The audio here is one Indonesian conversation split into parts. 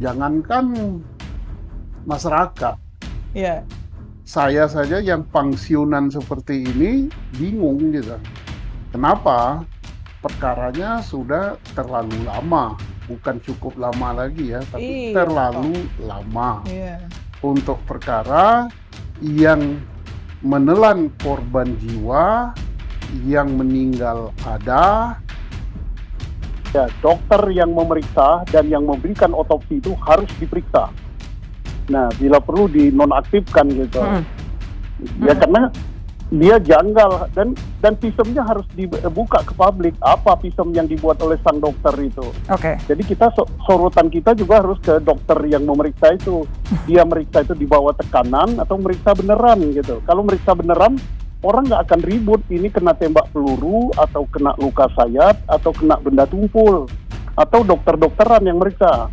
Jangankan masyarakat, Iya. saya saja yang pensiunan seperti ini bingung gitu. Kenapa? Perkaranya sudah terlalu lama, bukan cukup lama lagi ya, tapi Iya, terlalu lama Iya. untuk perkara yang menelan korban jiwa, yang meninggal ada. Ya, dokter yang memeriksa dan yang memberikan otopsi itu harus diperiksa. Nah, bila perlu dinonaktifkan gitu. Ya karena dia janggal dan visumnya harus dibuka ke publik, apa visum yang dibuat oleh sang dokter itu. Oke. Jadi kita sorotan kita juga harus ke dokter yang memeriksa itu. Dia meriksa itu di bawah tekanan atau meriksa beneran gitu. Kalau meriksa beneran, orang nggak akan ribut ini kena tembak peluru atau kena luka sayat atau kena benda tumpul atau dokter-dokteran yang meriksa.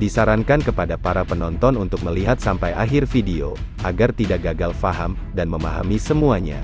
Disarankan kepada para penonton untuk melihat sampai akhir video, agar tidak gagal paham, dan memahami semuanya.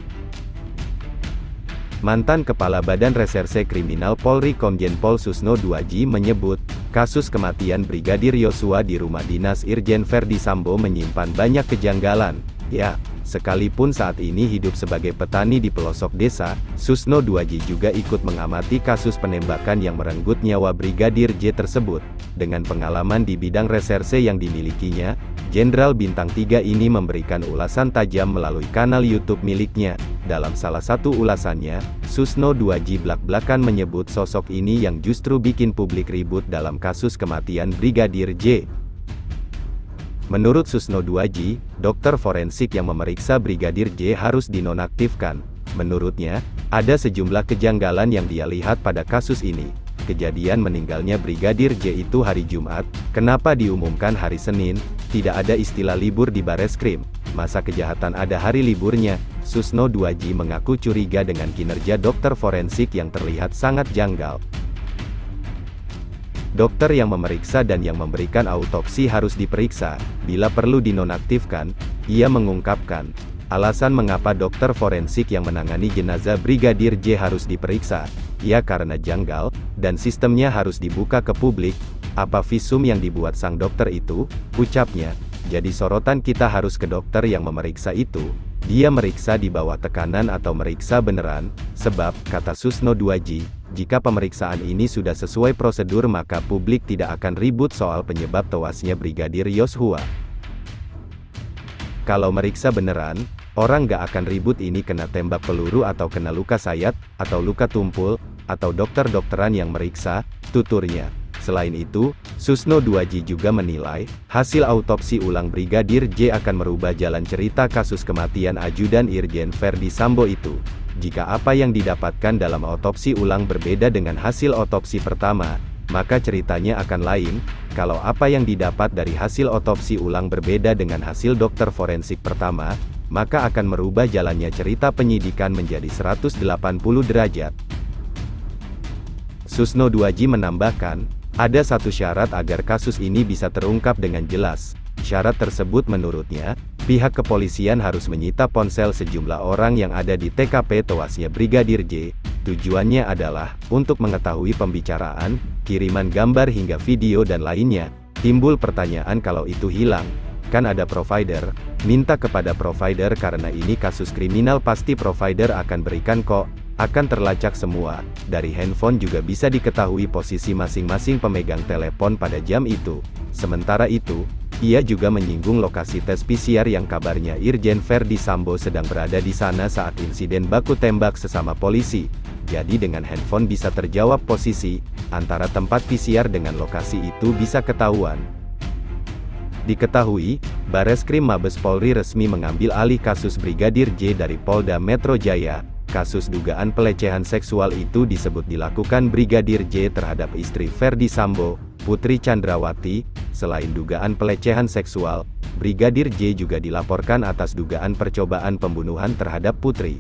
Mantan Kepala Badan Reserse Kriminal Polri Komjen Pol Susno Duaji menyebut, kasus kematian Brigadir Yosua di rumah dinas Irjen Verdi Sambo menyimpan banyak kejanggalan. Ya, sekalipun saat ini hidup sebagai petani di pelosok desa, Susno Duaji juga ikut mengamati kasus penembakan yang merenggut nyawa Brigadir J tersebut. Dengan pengalaman di bidang reserse yang dimilikinya, Jenderal Bintang 3 ini memberikan ulasan tajam melalui kanal YouTube miliknya. Dalam salah satu ulasannya, Susno Duaji blak-blakan menyebut sosok ini yang justru bikin publik ribut dalam kasus kematian Brigadir J. Menurut Susno Duaji, dokter forensik yang memeriksa Brigadir J harus dinonaktifkan. Menurutnya, ada sejumlah kejanggalan yang dia lihat pada kasus ini. Kejadian meninggalnya Brigadir J itu hari Jumat, kenapa diumumkan hari Senin? Tidak ada istilah libur di Bareskrim. Masa kejahatan ada hari liburnya? Susno Duaji mengaku curiga dengan kinerja dokter forensik yang terlihat sangat janggal. Dokter yang memeriksa dan yang memberikan autopsi harus diperiksa, bila perlu dinonaktifkan. Ia mengungkapkan, alasan mengapa dokter forensik yang menangani jenazah Brigadir J harus diperiksa, ya karena janggal, dan sistemnya harus dibuka ke publik. Apa visum yang dibuat sang dokter itu? Ucapnya, jadi sorotan kita harus ke dokter yang memeriksa itu. Dia meriksa di bawah tekanan atau meriksa beneran, sebab, kata Susno Duaji, jika pemeriksaan ini sudah sesuai prosedur maka publik tidak akan ribut soal penyebab tewasnya Brigadir Yosua. Kalau meriksa beneran, orang gak akan ribut ini kena tembak peluru atau kena luka sayat, atau luka tumpul, atau dokter-dokteran yang meriksa, tuturnya. Selain itu, Susno Duaji juga menilai, hasil autopsi ulang Brigadir J akan merubah jalan cerita kasus kematian Ajudan Irjen Verdi Sambo itu. Jika apa yang didapatkan dalam autopsi ulang berbeda dengan hasil otopsi pertama, maka ceritanya akan lain. Kalau apa yang didapat dari hasil otopsi ulang berbeda dengan hasil dokter forensik pertama, maka akan merubah jalannya cerita penyidikan menjadi 180 derajat. Susno Duaji menambahkan, ada satu syarat agar kasus ini bisa terungkap dengan jelas. Syarat tersebut menurutnya, pihak kepolisian harus menyita ponsel sejumlah orang yang ada di TKP tewasnya Brigadir J. Tujuannya adalah, untuk mengetahui pembicaraan, kiriman gambar hingga video dan lainnya. Timbul pertanyaan kalau itu hilang. Kan ada provider, minta kepada provider karena ini kasus kriminal pasti provider akan berikan kok. Akan terlacak semua, dari handphone juga bisa diketahui posisi masing-masing pemegang telepon pada jam itu. Sementara itu, ia juga menyinggung lokasi tes PCR yang kabarnya Irjen Verdi Sambo sedang berada di sana saat insiden baku tembak sesama polisi. Jadi dengan handphone bisa terjawab posisi, antara tempat PCR dengan lokasi itu bisa ketahuan. Diketahui, Bareskrim Mabes Polri resmi mengambil alih kasus Brigadir J dari Polda Metro Jaya. Kasus dugaan pelecehan seksual itu disebut dilakukan Brigadir J terhadap istri Verdi Sambo, Putri Chandrawati. Selain dugaan pelecehan seksual, Brigadir J juga dilaporkan atas dugaan percobaan pembunuhan terhadap Putri.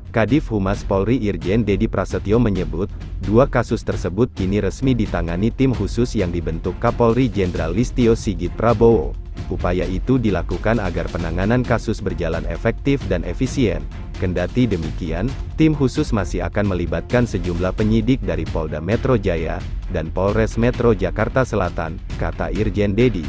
Kadif Humas Polri Irjen Dedi Prasetyo menyebut, Dua kasus tersebut kini resmi ditangani tim khusus yang dibentuk Kapolri Jenderal Listio Sigit Prabowo. Upaya itu dilakukan agar penanganan kasus berjalan efektif dan efisien. Kendati demikian, tim khusus masih akan melibatkan sejumlah penyidik dari Polda Metro Jaya dan Polres Metro Jakarta Selatan, kata Irjen Dedi.